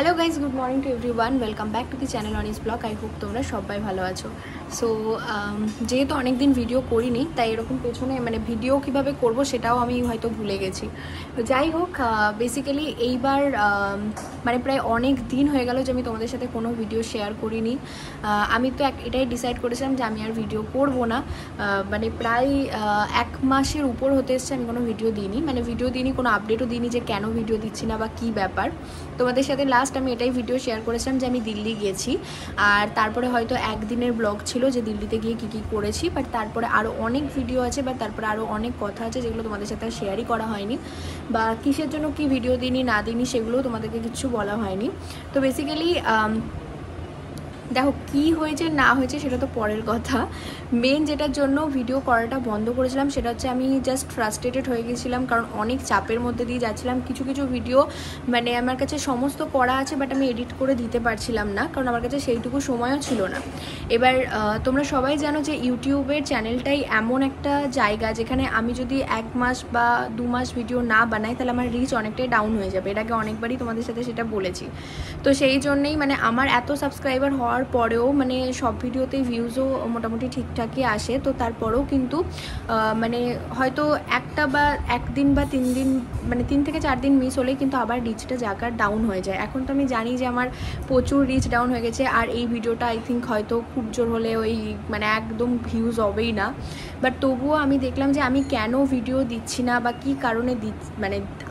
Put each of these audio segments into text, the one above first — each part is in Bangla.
Hello guys, good morning to everyone. Welcome back to the channel Anis blog. I hope তোমরা সবাই ভালো আছো। সো যেহেতু অনেক দিন ভিডিও করিনি, তাই এরকম পেছনে ভিডিও কিভাবে করব সেটাও আমি হয়তো ভুলে গেছি। তো যাই হোক, বেসিক্যালি এইবার প্রায় অনেক দিন হয়ে গেল যে আমি তোমাদের সাথে কোনো ভিডিও শেয়ার করিনি। আমি তো এটাই ডিসাইড করেছিলাম যে আমি আর ভিডিও করব না। প্রায় 1 মাসের উপর হতে এসছে আমি কোনো ভিডিও দিইনি, ভিডিও দিইনি, কোনো আপডেটও দিইনি যে কেন ভিডিও দিচ্ছি না বা কী ব্যাপার। তোমাদের সাথে লাস্ট আমি এটাই ভিডিও শেয়ার করেছিলাম যে আমি দিল্লি গেছি, আর তারপরে হয়তো একদিনের ব্লগ ছিল যে দিল্লিতে গিয়ে কী কী করেছি। বাট তারপরে আরও অনেক ভিডিও আছে, বা তারপরে আরও অনেক কথা আছে যেগুলো তোমাদের সাথে শেয়ারই করা হয়নি, বা কিসের জন্য কি ভিডিও দিইনি না দিইনি সেগুলোও তোমাদেরকে কিছু বলা হয়নি। তো বেসিক্যালি দেখো কী হয়েছে না হয়েছে সেটা তো পরের কথা। মেন যেটার জন্য ভিডিও করাটা বন্ধ করেছিলাম সেটা হচ্ছে আমি জাস্ট ফ্রাস্ট্রেটেড হয়ে গেছিলাম, কারণ অনেক চাপের মধ্যে দিয়ে যাচ্ছিলাম। কিছু কিছু ভিডিও আমার কাছে সমস্ত করা আছে, বাট আমি এডিট করে দিতে পারছিলাম না, কারণ আমার কাছে সেইটুকু সময়ও ছিল না। এবার তোমরা সবাই জানো যে ইউটিউবের চ্যানেলটাই এমন একটা জায়গা যেখানে আমি যদি 1 মাস বা 2 মাস ভিডিও না বানাই তাহলে আমার রিচ অনেকটাই ডাউন হয়ে যাবে। এর আগে অনেকবারই তোমাদের সাথে সেটা বলেছি। তো সেই জন্যেই আমার এত সাবস্ক্রাইবার হওয়ার পরেও সব ভিডিওতেই ভিউজও মোটামুটি ঠিকঠাকই আসে। তো তারপরেও কিন্তু হয়তো একটা বা একদিন বা 3 দিন 3 থেকে 4 দিন মিস হলেই কিন্তু আবার রিচটা জায়গার ডাউন হয়ে যায়। এখন তো আমি জানি যে আমার প্রচুর রিচ ডাউন হয়ে গেছে, আর এই ভিডিওটা আই থিঙ্ক হয়তো খুব জোর হলে ওই একদম ভিউজ হবেই না। বাট তবুও আমি দেখলাম যে আমি কেন ভিডিও দিচ্ছি না বা কী কারণে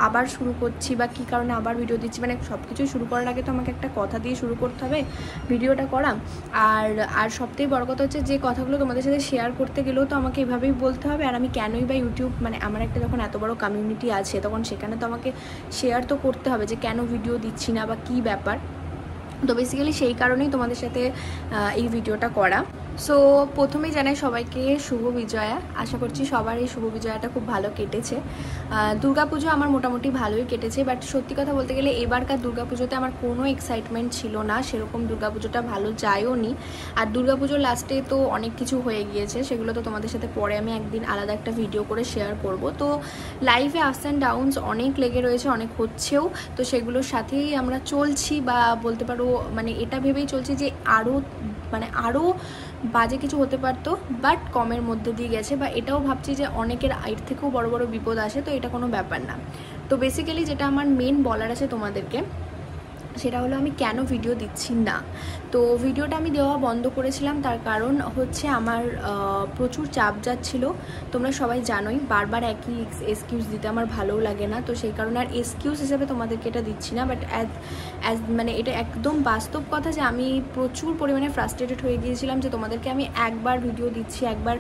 আবার শুরু করছি বা কী কারণে আবার ভিডিও দিচ্ছি। সব কিছুই শুরু করার আগে তো আমাকে একটা কথা দিয়ে শুরু করতে হবে ভিডিওটা করা। আর সবথেকে বড় কথা হচ্ছে যে কথাগুলো তোমাদের সাথে শেয়ার করতে গেলেও তো আমাকে এভাবেই বলতে হবে। আর আমি কেনই বা ইউটিউব আমার একটা যখন এত বড় কমিউনিটি আছে তখন সেখানে তো আমাকে শেয়ার তো করতে হবে যে কেন ভিডিও দিচ্ছি না বা কী ব্যাপার। তো বেসিক্যালি সেই কারণেই তোমাদের সাথে এই ভিডিওটা করা। সো প্রথমেই জানাই সবাইকে শুভ বিজয়া। আশা করছি সবার এই শুভ বিজয়াটা খুব ভালো কেটেছে। দুর্গাপুজো আমার মোটামুটি ভালোই কেটেছে, বাট সত্যি কথা বলতে গেলে এবারকার দুর্গাপুজোতে আমার কোনো এক্সাইটমেন্ট ছিল না, সেরকম দুর্গাপুজোটা ভালো যায়ও নি। আর দুর্গাপুজোর লাস্টে তো অনেক কিছু হয়ে গিয়েছে, সেগুলো তো তোমাদের সাথে পরে আমি একদিন আলাদা একটা ভিডিও করে শেয়ার করব। তো লাইফে আপস অ্যান্ড ডাউনস অনেক লেগে রয়েছে, অনেক হচ্ছেও। তো সেগুলোর সাথেই আমরা চলছি, বা বলতে পারো এটা ভেবেই চলছি যে আরও বাজে কিছু হতে পারতো, বাট কমের মধ্যে দিয়ে গেছে। বা এটাও ভাবছি যে অনেকের এর থেকেও বড় বড় বিপদ আসে, তো এটা কোনো ব্যাপার না। তো বেসিক্যালি যেটা আমার মেন বলার আছে তোমাদেরকে সেটা হলো আমি কেন ভিডিও দিচ্ছি না। তো ভিডিওটা আমি দেওয়া বন্ধ করেছিলাম, তার কারণ হচ্ছে আমার প্রচুর চাপ যাচ্ছিল। তোমরা সবাই জানোই বারবার একই এক্সকিউজ দিতে আমার ভালোও লাগে না। তো সেই কারণে আর এক্সকিউজ হিসেবে তোমাদেরকে এটা দিচ্ছি না, বাট অ্যাজ এটা একদম বাস্তব কথা যে আমি প্রচুর পরিমাণে ফ্রাস্ট্রেটেড হয়ে গিয়েছিলাম যে তোমাদেরকে আমি একবার ভিডিও দিচ্ছি, একবার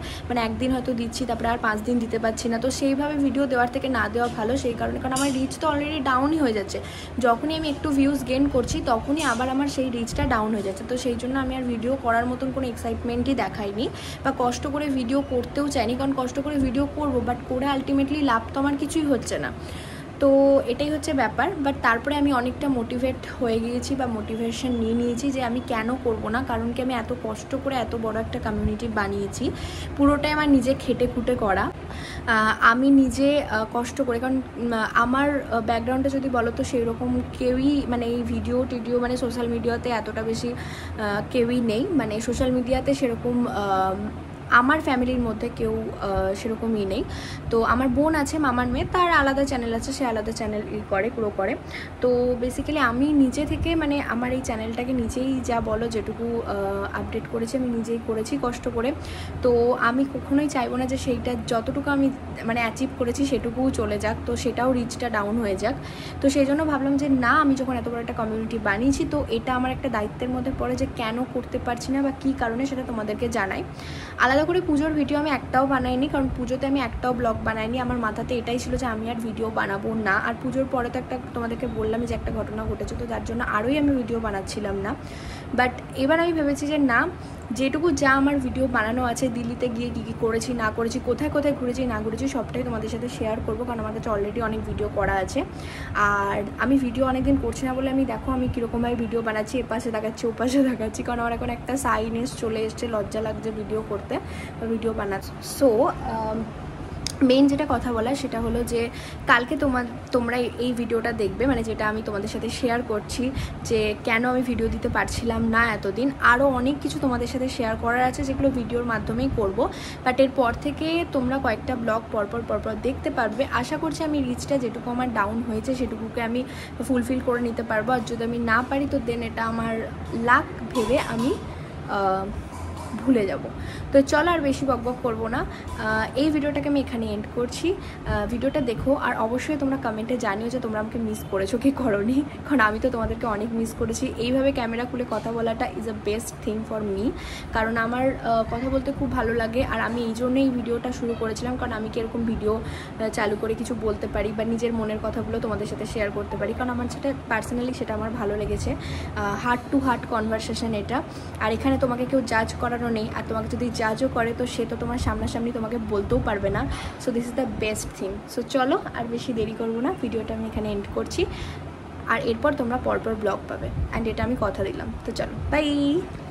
একদিন হয়তো দিচ্ছি, তারপরে আর 5 দিন দিতে পারছি না। তো সেইভাবে ভিডিও দেওয়ার থেকে না দেওয়া ভালো। সেই কারণে, কারণ আমার রিচ তো অলরেডি ডাউনই হয়ে যাচ্ছে। যখনই আমি একটু ভিউজ গেন করছি তখনই আবার আমার সেই রিচটা ডাউন হয়ে যাচ্ছে। তো সেই জন্য আমি আর ভিডিও করার মতন কোনো এক্সাইটমেন্টই দেখাইনি, বা কষ্ট করে ভিডিও করতেও চাইনি। কারণ কষ্ট করে ভিডিও করবো, বাট করে আলটিমেটলি লাভ তো আমার কিছুই হচ্ছে না। তো এটাই হচ্ছে ব্যাপার। বাট তারপরে আমি অনেকটা মোটিভেট হয়ে গিয়েছি, বা মোটিভেশন নিয়ে নিয়েছি যে আমি কেন করব না। কারণ কি, আমি এত কষ্ট করে এত বড় একটা কমিউনিটি বানিয়েছি, পুরোটাই আমার নিজে খেটে খুঁটে করা। আমি নিজে কষ্ট করে, কারণ আমার ব্যাকগ্রাউন্ডে যদি বলো তো সেই রকম কেউই এই ভিডিও টিডিও সোশ্যাল মিডিয়াতে এতটা বেশি কেউই নেই। সোশ্যাল মিডিয়াতে সেরকম আমার ফ্যামিলির মধ্যে কেউ সেরকমই নেই। তো আমার বোন আছে, মামার মেয়ে, তার আলাদা চ্যানেল আছে, সে আলাদা চ্যানেল গ্রো করে। তো বেসিক্যালি আমি নিজে থেকে আমার এই চ্যানেলটাকে নিজেই যা বলো যেটুকু আপডেট করেছি আমি নিজেই করেছি কষ্ট করে। তো আমি কখনোই চাইবো না যে সেইটা যতটুকু আমি অ্যাচিভ করেছি সেটুকুও চলে যাক, তো সেটাও রিচটা ডাউন হয়ে যাক। তো সেই জন্য ভাবলাম যে না, আমি যখন এত বড় একটা কমিউনিটি বানিয়েছি তো এটা আমার একটা দায়িত্বের মধ্যে পড়ে যে কেন করতে পারছি না বা কী কারণে সেটা তোমাদেরকে জানাই। আলাদা করে পুজোর ভিডিও আমি একটাও বানাইনি, কারণ পুজোতে আমি একটাও ব্লগ বানাইনি। আমার মাথাতে এটাই ছিল যে আমি আর ভিডিও বানাবো না। আর পুজোর পরে তো তোমাদেরকে বললাম যে একটা ঘটনা ঘটেছে, তো যার জন্য আরোই আমি ভিডিও বানাচ্ছিলাম না। বাট এবার আমি ভেবেছি যে না, যেটুকু যা আমার ভিডিও বানানো আছে, দিল্লিতে গিয়ে কী কী করেছি না করেছি, কোথায় কোথায় ঘুরেছি না ঘুরেছি, সবটাই তোমাদের সাথে শেয়ার করবো, কারণ আমার কাছে অলরেডি অনেক ভিডিও করা আছে। আর আমি ভিডিও অনেকদিন করছি না বলে আমি দেখো আমি কীরকমভাবে ভিডিও বানাচ্ছি, এপাশে দেখাচ্ছি ওপাশে দেখাচ্ছি, কারণ আমার এখন একটা সাইনেস চলে এসছে, লজ্জা লাগছে ভিডিও করতে বা ভিডিও বানাচ্ছি। সো মেইন যেটা কথা বলা সেটা হলো যে কালকে তোমরা এই ভিডিওটা দেখবে, মানে যেটা আমি তোমাদের সাথে শেয়ার করছি যে কেন আমি ভিডিও দিতে পারছিলাম না এতদিন। আরও অনেক কিছু তোমাদের সাথে শেয়ার করার আছে যেগুলো ভিডিওর মাধ্যমেই করব, বাট এরপর থেকে তোমরা কয়েকটা ব্লগ পরপর দেখতে পারবে। আশা করছি আমি রিচটা যেটুকু আমার ডাউন হয়েছে সেটুকুকে আমি ফুলফিল করে নিতে পারবো, আর যদি আমি না পারি তো দেন এটা আমার লাক ভেবে আমি ভুলে যাব। তো চলো আর বেশি বকবক করবো না, এই ভিডিওটাকে আমি এখানে এন্ড করছি। ভিডিওটা দেখো আর অবশ্যই তোমরা কমেন্টে জানিও যে তোমরা আমাকে মিস করেছো কি করোনি, কারণ আমি তো তোমাদেরকে অনেক মিস করেছি। এইভাবে ক্যামেরা খুলে কথা বলাটা is a best thing for me, কারণ আমার কথা বলতে খুব ভালো লাগে। আর আমি এই জন্যই এই ভিডিওটা শুরু করেছিলাম, কারণ আমি কি এরকম ভিডিও চালু করে কিছু বলতে পারি বা নিজের মনের কথাগুলো তোমাদের সাথে শেয়ার করতে পারি, কারণ আমার সেটা পার্সোনালি সেটা আমার ভালো লেগেছে। হার্ট টু হার্ট কনভারসেশন এটা, আর এখানে তোমাকে কেউ জাজ করানো নেই। আর তোমাকে যদি জাজও করে তো সে তো তোমার সামনাসামনি তোমাকে বলতেও পারবে না। So this is the best thing. So চলো আর বেশি দেরি করবো না, ভিডিওটা আমি এখানে এন্ড করছি। আর এরপর তোমরা পরপর ব্লগ পাবে, অ্যান্ড এটা আমি কথা দিলাম। তো চলো, বাই।